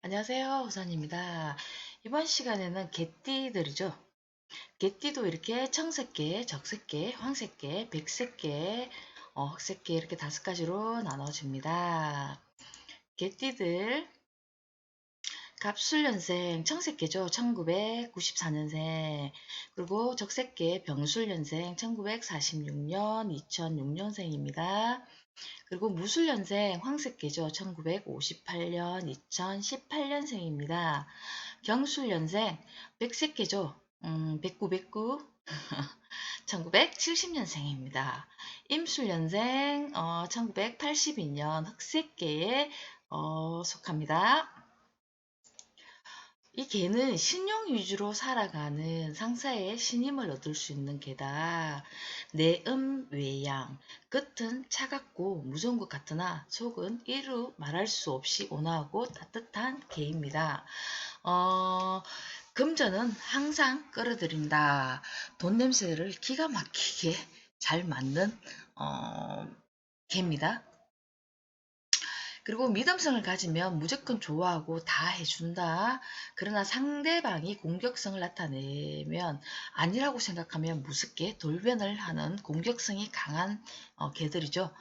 안녕하세요, 우선입니다. 이번 시간에는 개띠들이죠. 개띠도 이렇게 청색개, 적색개, 황색개, 백색개, 흑색개 이렇게 5가지로 나눠집니다. 개띠들 갑술년생 청색개죠. 1994년생. 그리고 적색개 병술년생 1946년, 2006년생입니다. 그리고 무술년생 황색개죠. 1958년, 2018년생입니다. 경술년생 백색개죠. 백구 1970년생입니다. 임술년생 1982년 흑색개에 속합니다. 이 개는 신용 위주로 살아가는 상사의 신임을 얻을 수 있는 개다. 내음 외양, 겉은 차갑고 무서운 것 같으나 속은 이루 말할 수 없이 온화하고 따뜻한 개입니다. 금전은 항상 끌어들인다. 돈 냄새를 기가 막히게 잘 맡는 개입니다. 그리고 믿음성을 가지면 무조건 좋아하고 다 해준다. 그러나 상대방이 공격성을 나타내면 아니라고 생각하면 무섭게 돌변을 하는 공격성이 강한 개들이죠.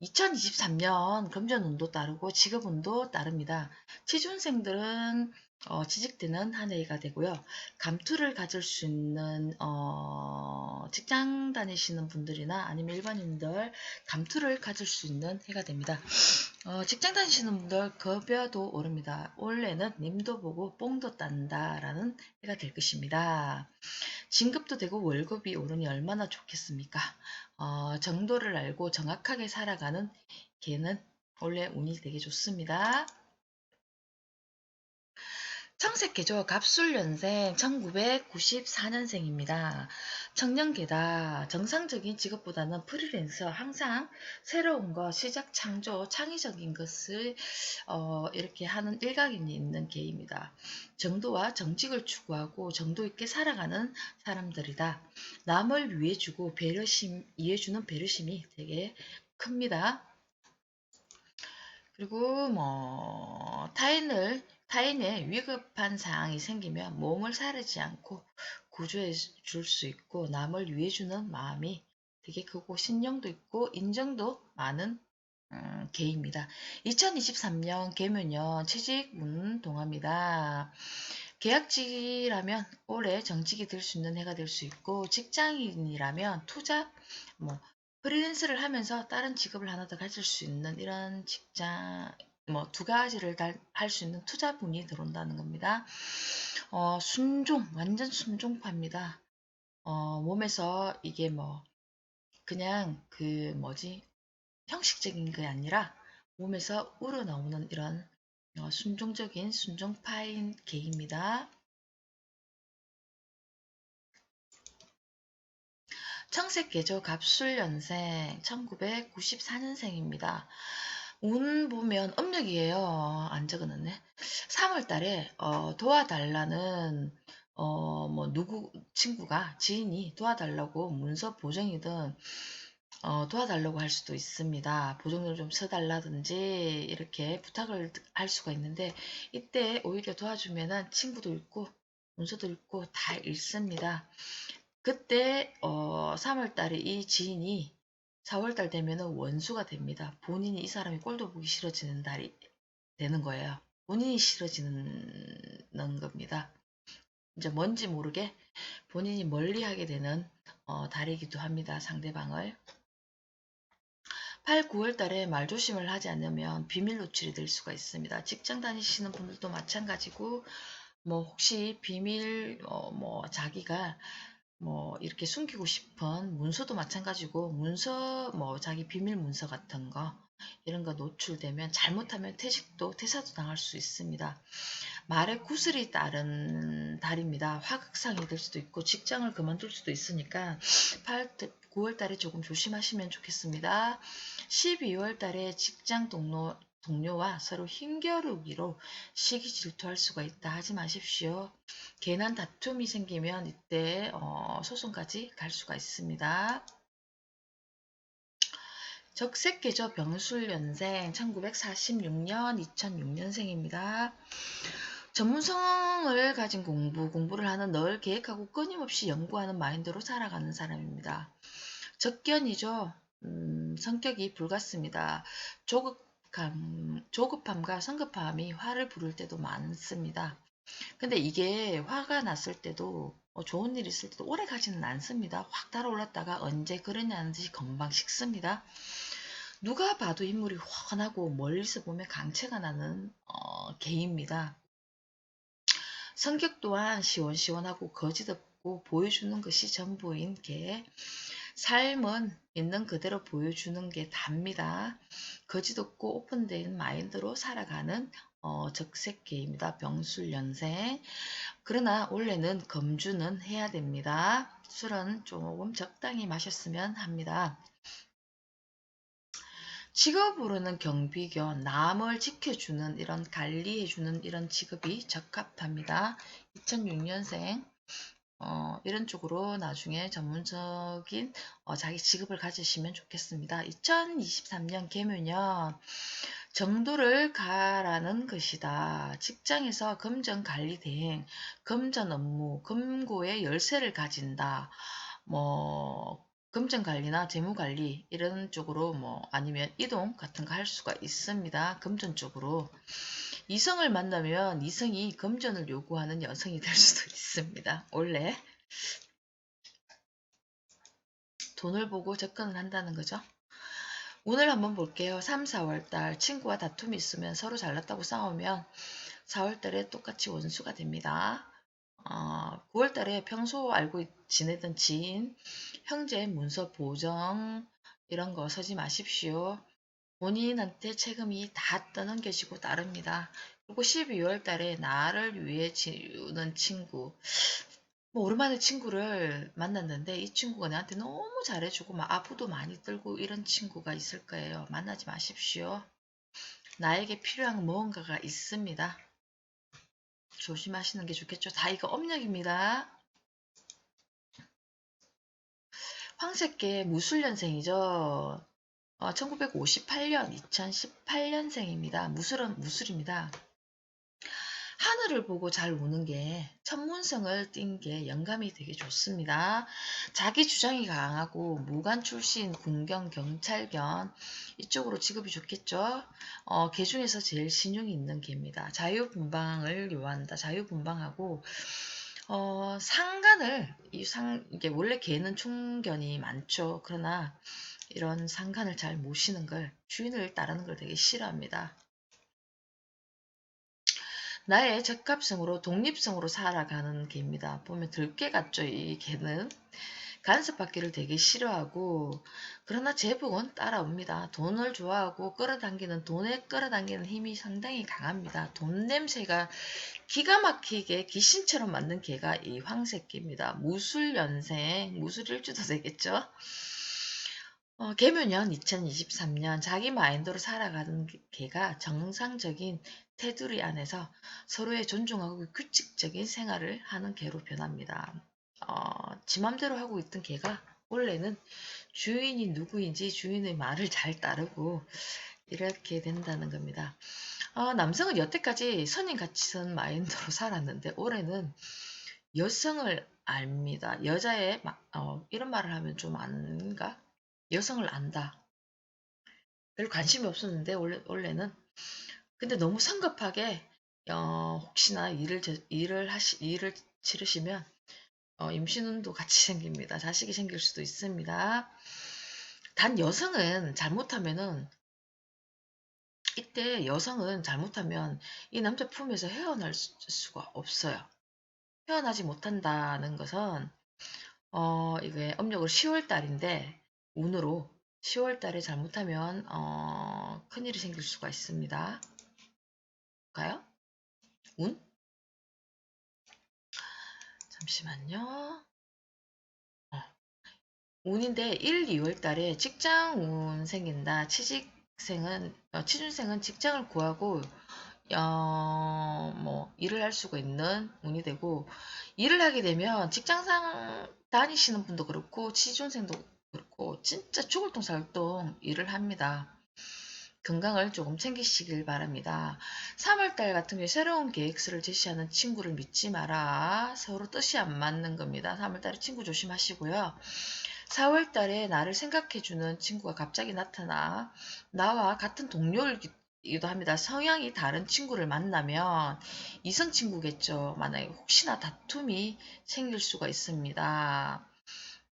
2023년 금전운도 따르고 직업운도 따릅니다. 취준생들은 취직되는 한 해가 되고요. 감투를 가질 수 있는 직장 다니시는 분들이나 아니면 일반인들 감투를 가질 수 있는 해가 됩니다. 직장 다니시는 분들 급여도 오릅니다. 올해는 님도 보고 뽕도 딴다 라는 해가 될 것입니다. 진급도 되고 월급이 오르니 얼마나 좋겠습니까? 정도를 알고 정확하게 살아가는 개는 원래 운이 되게 좋습니다. 청색개죠. 갑술년생 1994년생입니다. 청년개다. 정상적인 직업보다는 프리랜서, 항상 새로운 것, 시작, 창조, 창의적인 것을 이렇게 하는 일각이 있는 개입니다. 정도와 정직을 추구하고 정도 있게 살아가는 사람들이다. 남을 위해주고 이해주는 배려심이 되게 큽니다. 그리고 타인의 위급한 상황이 생기면 몸을 사르지 않고 구조해 줄 수 있고 남을 위해주는 마음이 되게 크고 신령도 있고 인정도 많은 개입니다. 2023년 개묘년 취직운동합니다. 계약직이라면 올해 정직이 될 수 있는 해가 될 수 있고 직장인이라면 투자, 프리랜서를 하면서 다른 직업을 하나 더 가질 수 있는 이런 직장, 2가지를 할 수 있는 투자분이 들어온다는 겁니다. 순종, 완전 순종파입니다. 몸에서 이게 그냥 형식적인 게 아니라 몸에서 우러나오는 이런 순종적인 순종파인 개입니다. 청색개죠. 갑술년생 1994년생입니다. 운 보면 음력이에요. 안 적어놨네. 3월달에 도와달라는 누구 친구가 지인이 도와달라고 문서 보정이든 도와달라고 할 수도 있습니다. 보정을 좀 써달라든지 이렇게 부탁을 할 수가 있는데 이때 오히려 도와주면은 친구도 읽고 문서도 읽고 다 읽습니다. 그때 3월달에 이 지인이 4월달 되면은 원수가 됩니다. 본인이 이 사람이 꼴도 보기 싫어지는 달이 되는 거예요. 본인이 싫어지는 겁니다. 이제 뭔지 모르게 본인이 멀리하게 되는 달이기도 합니다. 상대방을. 8, 9월 달에 말조심을 하지 않으면 비밀 노출이 될 수가 있습니다. 직장 다니시는 분들도 마찬가지고 혹시 비밀 자기가 이렇게 숨기고 싶은 문서도 마찬가지고 문서 자기 비밀 문서 같은 거 이런 거 노출되면 잘못하면 퇴직도 퇴사도 당할 수 있습니다. 말에 구슬이 따른 달입니다. 화극상이 될 수도 있고 직장을 그만둘 수도 있으니까 8, 9월 달에 조금 조심하시면 좋겠습니다. 12월 달에 직장 동료와 서로 힘겨루기로 시기 질투할 수가 있다 하지 마십시오. 괜한 다툼이 생기면 이때 소송까지 갈 수가 있습니다. 적색계죠. 병술연생 1946년 2006년생입니다. 전문성을 가진 공부를 하는 늘 계획하고 끊임없이 연구하는 마인드로 살아가는 사람입니다. 적견이죠. 성격이 불같습니다. 조급함과 성급함이 화를 부를 때도 많습니다. 근데 이게 화가 났을 때도 좋은 일 있을 때도 오래 가지는 않습니다. 확 달아올랐다가 언제 그러냐는 듯이 금방 식습니다. 누가 봐도 인물이 훤하고 멀리서 보면 강체가 나는 개입니다. 성격 또한 시원시원하고 거짓없고 보여주는 것이 전부인 개. 삶은 있는 그대로 보여주는 게 답니다. 거짓없고 오픈된 마인드로 살아가는 적색개입니다. 병술연생. 그러나 원래는 검주는 해야 됩니다. 술은 조금 적당히 마셨으면 합니다. 직업으로는 경비견, 남을 지켜주는 이런 관리해주는 이런 직업이 적합합니다. 2006년생 이런 쪽으로 나중에 전문적인 자기 직업을 가지시면 좋겠습니다. 2023년 개묘년 정도를 가라는 것이다. 직장에서 금전 관리 대행, 금전 업무, 금고의 열쇠를 가진다. 금전 관리나 재무 관리 이런 쪽으로 아니면 이동 같은 거 할 수가 있습니다. 금전 쪽으로. 이성을 만나면 이성이 금전을 요구하는 여성이 될 수도 있습니다. 원래 돈을 보고 접근을 한다는 거죠. 오늘 한번 볼게요. 3, 4월달 친구와 다툼이 있으면 서로 잘났다고 싸우면 4월달에 똑같이 원수가 됩니다. 9월달에 평소 알고 지내던 지인, 형제, 문서 보정 이런 거 서지 마십시오. 본인한테 책임이 다 떠넘겨지고 따릅니다. 그리고 12월달에 나를 위해 지우는 친구, 오랜만에 친구를 만났는데 이 친구가 나한테 너무 잘해주고 막 아부도 많이 들고 이런 친구가 있을 거예요. 만나지 마십시오. 나에게 필요한 무언가가 있습니다. 조심하시는 게 좋겠죠. 다 이거 업력입니다. 황새께 무술년생이죠. 1958년, 2018년생입니다. 무술입니다. 하늘을 보고 잘 우는 게 천문성을 띈 게 영감이 되게 좋습니다. 자기 주장이 강하고 무관 출신 군경 경찰견 이쪽으로 직업이 좋겠죠. 개 중에서 제일 신용이 있는 개입니다. 자유분방을 요한다. 자유분방하고 상간을 이게 원래 개는 총견이 많죠. 그러나 이런 상간을 잘 모시는 걸 주인을 따르는 걸 되게 싫어합니다. 나의 적합성으로 독립성으로 살아가는 개입니다. 보면 들개 같죠, 이 개는. 간섭받기를 되게 싫어하고 그러나 제복은 따라옵니다. 돈을 좋아하고 돈에 끌어당기는 힘이 상당히 강합니다. 돈 냄새가 기가 막히게 귀신처럼 맞는 개가 이 황새개입니다. 무술연생, 무술일주도 되겠죠. 개묘년 2023년 자기 마인드로 살아가는 개가 정상적인 테두리 안에서 서로의 존중하고 규칙적인 생활을 하는 개로 변합니다. 지 맘대로 하고 있던 개가 원래는 주인이 누구인지 주인의 말을 잘 따르고 이렇게 된다는 겁니다. 남성은 여태까지 선임같이 선 마인드로 살았는데 올해는 여성을 압니다. 여자의 이런 말을 하면 좀 아닌가? 여성을 안다. 별 관심이 없었는데 원래는 근데 너무 성급하게 혹시나 일을 치르시면 임신운도 같이 생깁니다. 자식이 생길 수도 있습니다. 단 여성은 잘못하면은 이때 여성은 잘못하면 이 남자 품에서 헤어날 수가 없어요. 헤어나지 못한다는 것은 이게 음력으로 10월 달인데 운으로 10월 달에 잘못하면 큰일이 생길 수가 있습니다. 볼까요? 운? 잠시만요. 운인데 1, 2월 달에 직장운 생긴다. 취준생은 직장을 구하고 일을 할 수가 있는 운이 되고 일을 하게 되면 직장상 다니시는 분도 그렇고 취준생도 그렇고 친구 진짜 죽을 똥 살 똥 일을 합니다. 건강을 조금 챙기시길 바랍니다. 3월달 같은 경우에 새로운 계획서를 제시하는 친구를 믿지 마라. 서로 뜻이 안 맞는 겁니다. 3월달에 친구 조심하시고요. 4월달에 나를 생각해주는 친구가 갑자기 나타나 나와 같은 동료이기도 합니다. 성향이 다른 친구를 만나면 이성 친구겠죠. 만약에 혹시나 다툼이 생길 수가 있습니다.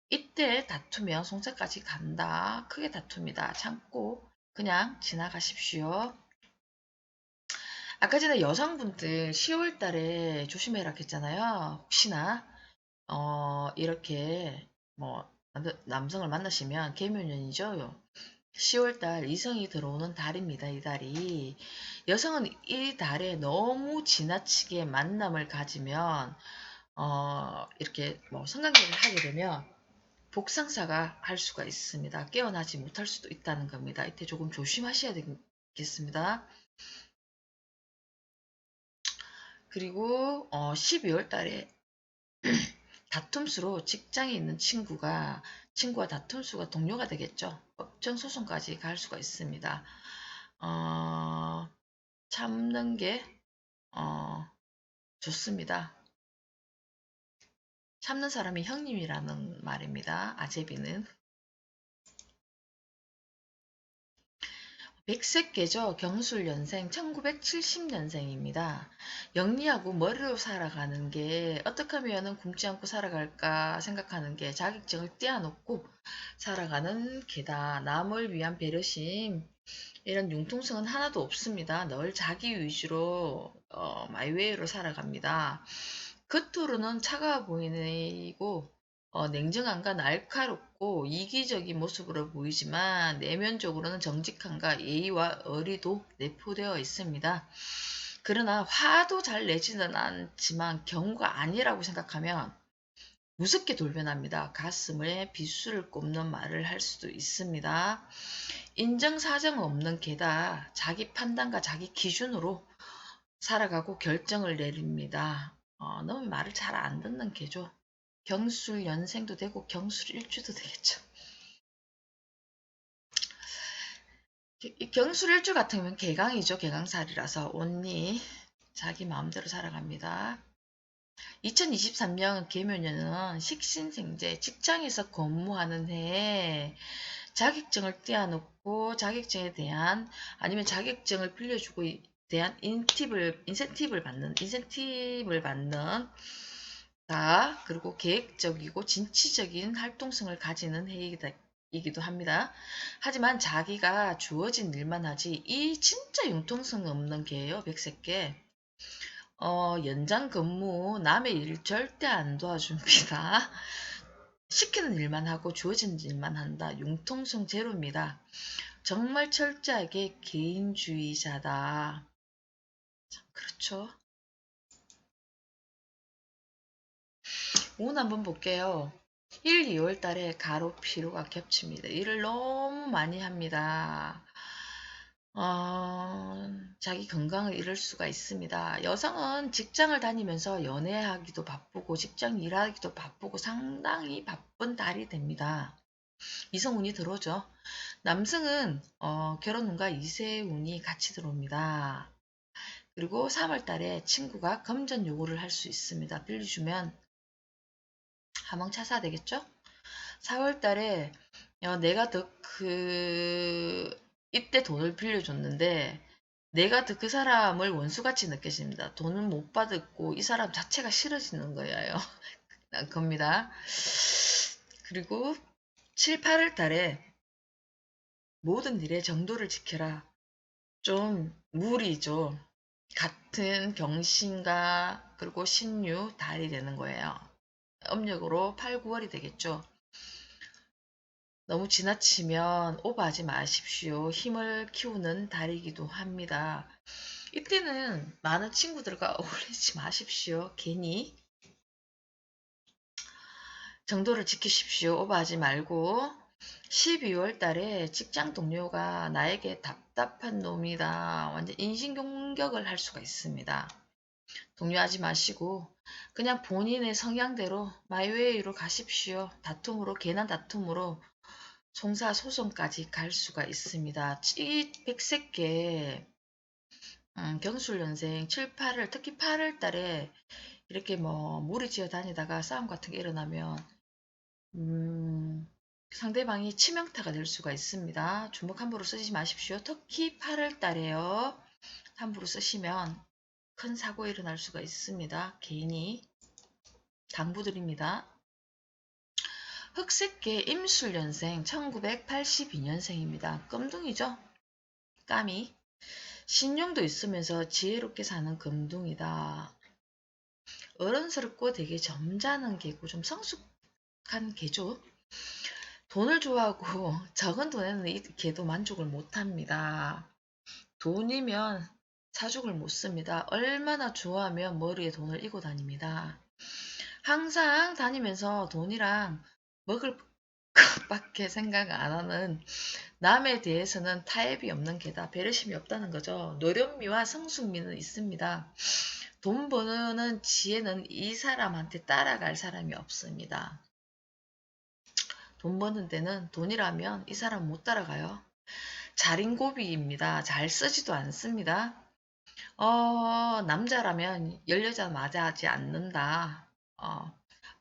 이때 다투면 송사까지 간다. 크게 다툽니다. 참고 그냥 지나가십시오. 아까 전에 여성분들 10월 달에 조심해라 했잖아요. 혹시나 이렇게 뭐 남성을 만나시면 계묘년이죠. 10월 달 이성이 들어오는 달입니다. 이 달이. 여성은 이 달에 너무 지나치게 만남을 가지면 이렇게 뭐 성관계를 하게 되면 복상사가 할 수가 있습니다. 깨어나지 못할 수도 있다는 겁니다. 이때 조금 조심하셔야 되겠습니다. 그리고 12월 달에 다툼수로 직장에 있는 친구와 다툼수가 동료가 되겠죠. 법정 소송까지 갈 수가 있습니다. 참는 게 좋습니다. 참는 사람이 형님이라는 말입니다. 아제비는. 백색계죠. 경술연생 1970년생입니다. 영리하고 머리로 살아가는 게 어떻게 하면 굶지 않고 살아갈까 생각하는 게 자격증을 떼어놓고 살아가는 게다. 남을 위한 배려심 이런 융통성은 하나도 없습니다. 늘 자기 위주로 마이웨이로 살아갑니다. 겉으로는 차가워 보이고 냉정함과 날카롭고 이기적인 모습으로 보이지만 내면적으로는 정직함과 예의와 의리도 내포되어 있습니다. 그러나 화도 잘 내지는 않지만 경우가 아니라고 생각하면 무섭게 돌변합니다. 가슴에 빗줄을 꼽는 말을 할 수도 있습니다. 인정사정 없는 게다 자기 판단과 자기 기준으로 살아가고 결정을 내립니다. 너무 말을 잘 안 듣는 개죠. 경술 연생도 되고 경술 일주도 되겠죠. 경술 일주 같은 경우는 개강이죠. 개강살이라서 온리 자기 마음대로 살아갑니다. 2023년 계묘년은 식신생제 직장에서 근무하는 해에 자격증을 떼어놓고 자격증에 대한 아니면 자격증을 빌려주고 대한 인센티브를 받는 그리고 계획적이고 진취적인 활동성을 가지는 해이기도 합니다. 하지만 자기가 주어진 일만 하지 이 진짜 융통성 없는 개예요. 백색개. 연장 근무 남의 일 절대 안 도와줍니다. 시키는 일만 하고 주어진 일만 한다. 융통성 제로입니다. 정말 철저하게 개인주의자다. 그렇죠. 운 한번 볼게요. 1, 2월 달에 가로 피로가 겹칩니다. 일을 너무 많이 합니다. 자기 건강을 잃을 수가 있습니다. 여성은 직장을 다니면서 연애하기도 바쁘고 직장 일하기도 바쁘고 상당히 바쁜 달이 됩니다. 이성운이 들어오죠. 남성은 결혼운과 이세운이 같이 들어옵니다. 그리고 3월 달에 친구가 금전 요구를 할 수 있습니다. 빌려주면 하망차사 되겠죠? 4월 달에 내가 이때 돈을 빌려줬는데 내가 더 그 사람을 원수같이 느껴집니다. 돈은 못 받았고 이 사람 자체가 싫어지는 거예요. 겁니다. 그리고 7, 8월 달에 모든 일에 정도를 지켜라. 좀 무리죠. 같은 경신과 그리고 신유 달이 되는 거예요. 음력으로 8, 9월이 되겠죠. 너무 지나치면 오버하지 마십시오. 힘을 키우는 달이기도 합니다. 이때는 많은 친구들과 어울리지 마십시오. 괜히 정도를 지키십시오. 오버하지 말고 12월 달에 직장 동료가 나에게 답답한 놈이다. 완전 인신공격을 할 수가 있습니다. 동요하지 마시고 그냥 본인의 성향대로 마이웨이로 가십시오. 괜한 다툼으로 송사소송까지 갈 수가 있습니다. 이 백색계 경술연생 7, 8월 특히 8월 달에 이렇게 뭐 무리지어 다니다가 싸움 같은 게 일어나면 상대방이 치명타가 될 수가 있습니다. 주먹 함부로 쓰지 마십시오. 특히 8월 달에요. 함부로 쓰시면 큰 사고 일어날 수가 있습니다. 개인이 당부드립니다. 흑색계 임술연생 1982년생입니다. 껌둥이죠. 까미. 신용도 있으면서 지혜롭게 사는 금둥이다. 어른스럽고 되게 점잖은 개고 좀 성숙한 개죠. 돈을 좋아하고 적은 돈에는 이 개도 만족을 못합니다. 돈이면 사족을 못 씁니다. 얼마나 좋아하면 머리에 돈을 이고 다닙니다. 항상 다니면서 돈이랑 먹을 것밖에 생각 안 하는 남에 대해서는 타협이 없는 개다. 배려심이 없다는 거죠. 노련미와 성숙미는 있습니다. 돈 버는 지혜는 이 사람한테 따라갈 사람이 없습니다. 돈 버는 데는 돈이라면 이 사람 못 따라가요. 자린고비입니다. 잘 쓰지도 않습니다. 남자라면 열여자 맞아하지 않는다.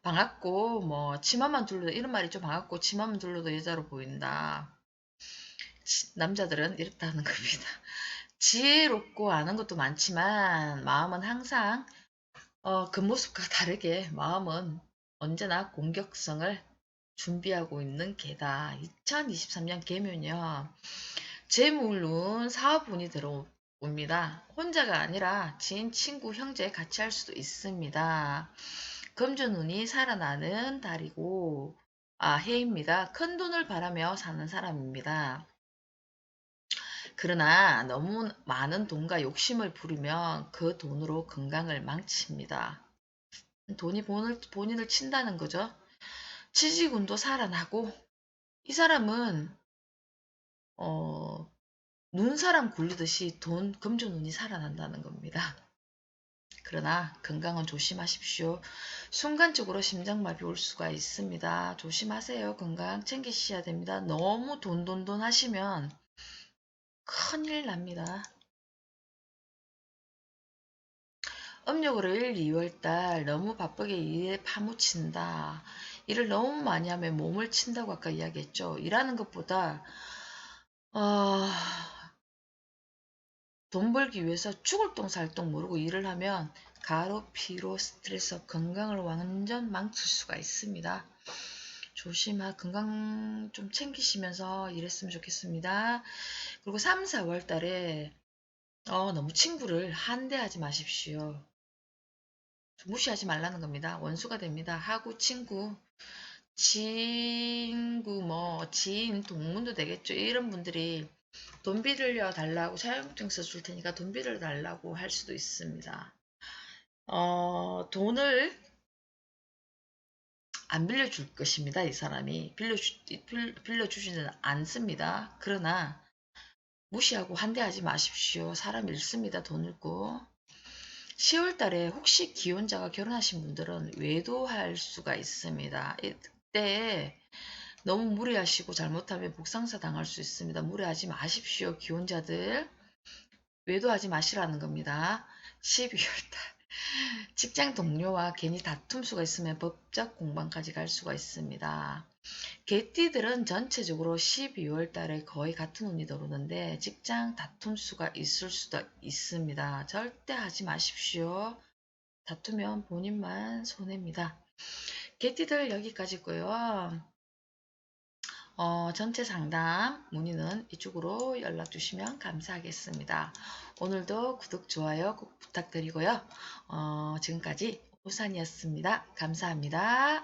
방앗고 뭐 치마만 둘러도 이런 말이죠. 방앗고 치마만 둘러도 여자로 보인다. 남자들은 이렇다는 겁니다. 지혜롭고 아는 것도 많지만 마음은 항상 겉모습과 다르게 마음은 언제나 공격성을 준비하고 있는 개다. 2023년 개면요. 재물운 사업운이 들어옵니다. 혼자가 아니라 지인, 친구, 형제 같이 할 수도 있습니다. 금전운이 살아나는 달이고 해입니다. 큰 돈을 바라며 사는 사람입니다. 그러나 너무 많은 돈과 욕심을 부리면 그 돈으로 건강을 망칩니다. 돈이 본인을 친다는 거죠. 취직운도 살아나고 이 사람은 눈사람 굴리듯이 금전운이 살아난다는 겁니다. 그러나 건강은 조심하십시오. 순간적으로 심장마비 올 수가 있습니다. 조심하세요. 건강 챙기셔야 됩니다. 너무 돈 하시면 큰일 납니다. 음력으로 1, 2월달 너무 바쁘게 일에 파묻힌다. 일을 너무 많이 하면 몸을 친다고 아까 이야기했죠. 일하는 것보다 돈 벌기 위해서 죽을 똥 살 똥 모르고 일을 하면 가로, 피로, 스트레스, 건강을 완전 망칠 수가 있습니다. 건강 좀 챙기시면서 일했으면 좋겠습니다. 그리고 3, 4월 달에 너무 친구를 한대하지 마십시오. 무시하지 말라는 겁니다. 원수가 됩니다. 하고 친구, 지인, 동문도 되겠죠. 이런 분들이 돈 빌려 달라고 사용증 써줄 테니까 돈 빌려 달라고 할 수도 있습니다. 돈을 안 빌려줄 것입니다. 이 사람이 빌려주지는 않습니다. 그러나 무시하고 한대하지 마십시오. 사람 잃습니다. 돈 잃고. 10월 달에 혹시 기혼자가 결혼하신 분들은 외도할 수가 있습니다. 이때 너무 무리하시고 잘못하면 복상사 당할 수 있습니다. 무리하지 마십시오. 기혼자들 외도하지 마시라는 겁니다. 12월달 직장 동료와 괜히 다툼수가 있으면 법적 공방까지 갈 수가 있습니다. 개띠들은 전체적으로 12월 달에 거의 같은 운이 들어오는데 직장 다툼수가 있을 수도 있습니다. 절대 하지 마십시오. 다투면 본인만 손해입니다. 개띠들 여기까지고요. 전체 상담 문의는 이쪽으로 연락 주시면 감사하겠습니다. 오늘도 구독, 좋아요 꼭 부탁드리고요. 지금까지 오산이었습니다. 감사합니다.